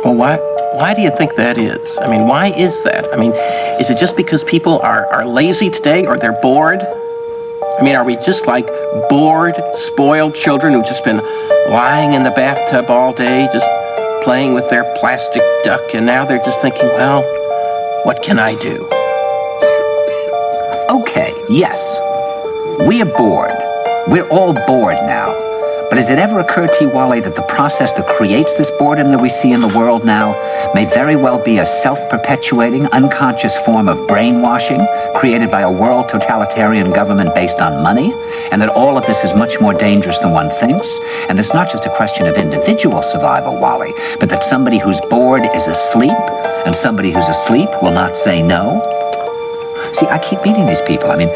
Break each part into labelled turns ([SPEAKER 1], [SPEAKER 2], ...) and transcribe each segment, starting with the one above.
[SPEAKER 1] Well, why do you think that is? I mean, why is that? I mean, is it just because people are lazy today, or they're bored? I mean, are we just like bored, spoiled children who've just been lying in the bathtub all day, just playing with their plastic duck, and now they're just thinking, well, what can I do?
[SPEAKER 2] Okay, yes. We are bored. We're all bored now. But has it ever occurred to you, Wally, that the process that creates this boredom that we see in the world now may very well be a self-perpetuating, unconscious form of brainwashing created by a world totalitarian government based on money, and that all of this is much more dangerous than one thinks, and it's not just a question of individual survival, Wally, but that somebody who's bored is asleep, and somebody who's asleep will not say no? See, I keep meeting these people. I mean,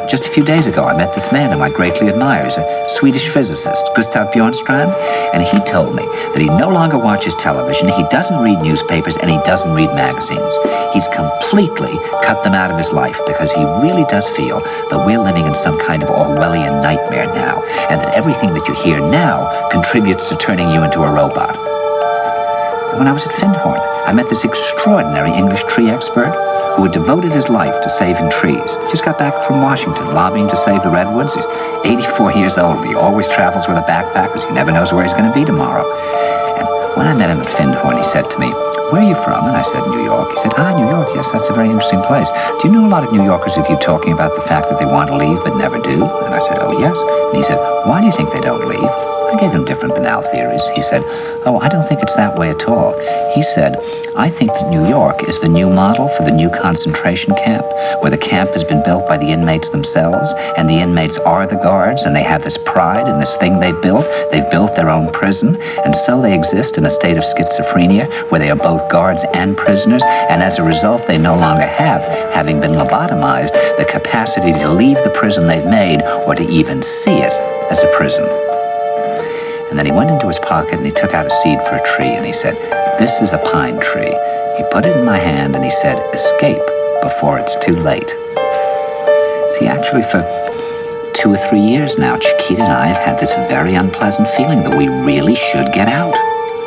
[SPEAKER 2] just a few days ago, I met this man whom I greatly admire. He's a Swedish physicist, Gustav Bjornstrand, and he told me that he no longer watches television, he doesn't read newspapers, and he doesn't read magazines. He's completely cut them out of his life because he really does feel that we're living in some kind of Orwellian nightmare now, and that everything that you hear now contributes to turning you into a robot. When I was at Findhorn, I met this extraordinary English tree expert who had devoted his life to saving trees. Just got back from Washington, lobbying to save the redwoods. He's 84 years old. He always travels with a backpack because he never knows where he's going to be tomorrow. And when I met him at Findhorn, he said to me, "Where are you from?" And I said, "New York." He said, "New York, yes, that's a very interesting place. Do you know a lot of New Yorkers who keep talking about the fact that they want to leave but never do?" And I said, "Oh, yes." And he said, "Why do you think they don't leave?" I gave him different banal theories. He said, "Oh, I don't think it's that way at all." He said, "I think that New York is the new model for the new concentration camp, where the camp has been built by the inmates themselves, and the inmates are the guards, and they have this pride in this thing they've built. They've built their own prison, and so they exist in a state of schizophrenia, where they are both guards and prisoners, and as a result, they no longer have, having been lobotomized, the capacity to leave the prison they've made, or to even see it as a prison." And then he went into his pocket and he took out a seed for a tree and he said, "This is a pine tree." He put it in my hand and he said, "Escape before it's too late." See, actually for 2 or 3 years now, Chiquita and I have had this very unpleasant feeling that we really should get out.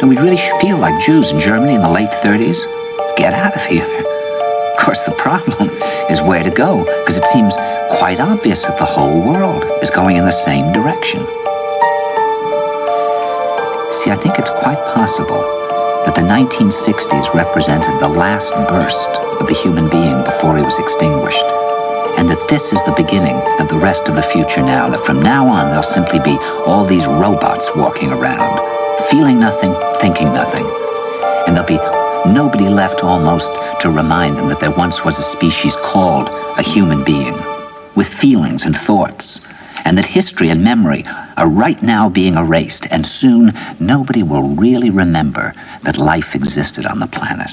[SPEAKER 2] And we really should feel like Jews in Germany in the late 30s. Get out of here. Of course, the problem is where to go, because it seems quite obvious that the whole world is going in the same direction. See, I think it's quite possible that the 1960s represented the last burst of the human being before he was extinguished, and that this is the beginning of the rest of the future now, that from now on there'll simply be all these robots walking around, feeling nothing, thinking nothing, and there'll be nobody left almost to remind them that there once was a species called a human being, with feelings and thoughts, and that history and memory are right now being erased, and soon nobody will really remember that life existed on the planet.